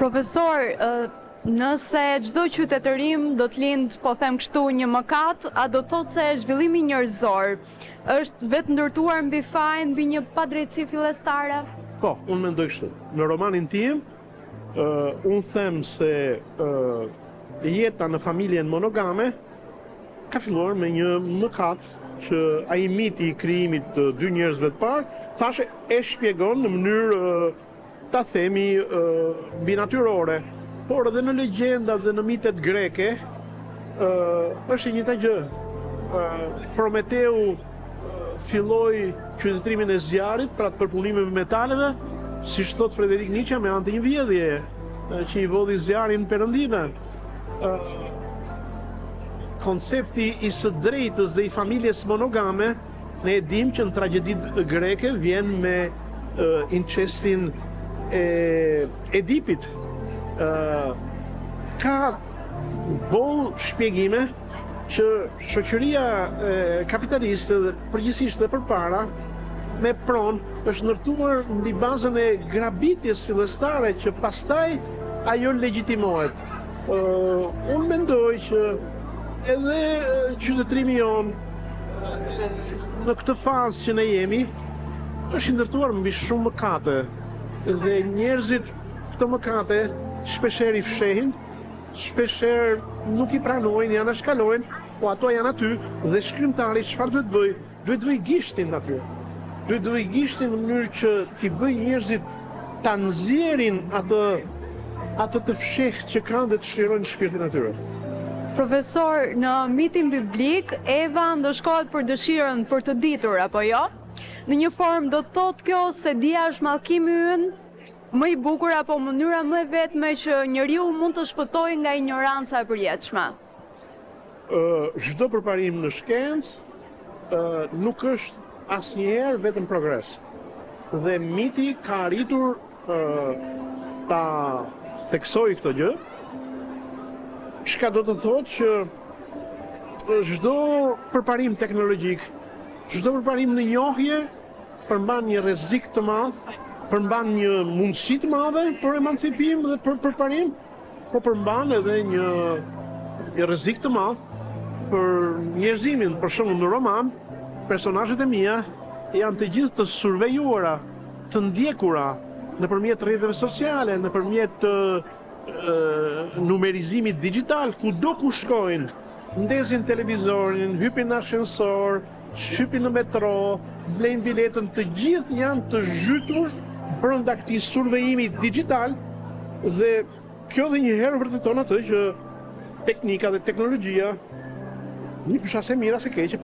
Profesor, nëse çdo qytetërim do të lindë, po them kështu, një mëkat, a do thotë se zhvillimi njerëzor është vetë ndërtuar mbi faj, mbi një padrejtësi fillestare? Po, unë mendoj kështu. Në romanin tim, unë them se jeta në familjen monogame ka filluar me një mëkat që ai miti i krijimit të dy njerëzve të parë, thashë e shpjegon në mënyrë ta themi binatyrore, por edhe në legjenda dhe në mitet greke është e njëjta gjë. Prometeu filloi qytetrimin e zjarrit, pra të përpunimin me metaleve, siç thot Frederik Nietzsche, me anë të një vjedhje që i vodhi zjarrin perëndime. Koncepti i së drejtës dhe i familjes monogame, ne e dim që në tragjeditë greke vjen me incestin e Edipit. Ka boll shpjegime që shoqëria kapitaliste dhe përgjithsisht dhe përpara me pronë është ndërtuar mbi bazën e grabitjes fillestare që pastaj ajo legjitimohet. Unë mendoj që edhe qytetrimi jonë në këtë fazë që ne jemi është ndërtuar mbi shumë mëkate dhe njerëzit këto mëkate shpeshherë i fshehin, shpeshherë nuk i pranojnë, janë shkalojnë, po ato janë aty dhe shkrimtari çfarë duhet bëj? Duhet bëj gishtin aty. Duhet bëj gishtin në mënyrë që t'i bëj njerëzit ta nxjerrin atë të fshehtë që kanë dhe të çlirojnë shpirtin e tyre. Profesor, në mitin biblik, Eva ndoshkohet për dëshirën për të ditur, apo jo? Në një formë do të thotë kjo se dia është mallkimi ynë më i bukur apo mënyra më e vetme që njeriu mund të shpëtojë nga ignoranca e përjetshme. Çdo përparim në shkencë nuk është asnjëherë vetëm progres. Dhe miti ka arritur ta theksojë këtë gjë. Çka do të thotë që çdo përparim teknologjik, çdo përparim në njohje përmban një rrezik të madh, përmban një mundësi të madhe për emancipim dhe për përparim, po përmban edhe një rrezik të madh për njerëzimin. Për shembull në roman, personazhet e mia janë të gjithë të survejuara, të ndjekura nëpërmjet rrjeteve sociale, nëpërmjet numerizimit digital, kudo ku shkojnë, ndezin televizorin, hypin në ashensor, hypin në metro, blejnë biletën, të gjithë janë të zhytur brenda këtij survejimi digital dhe kjo dhe njëherë vërteton atë që teknika dhe teknologjia nuk është as e mira as e keqe.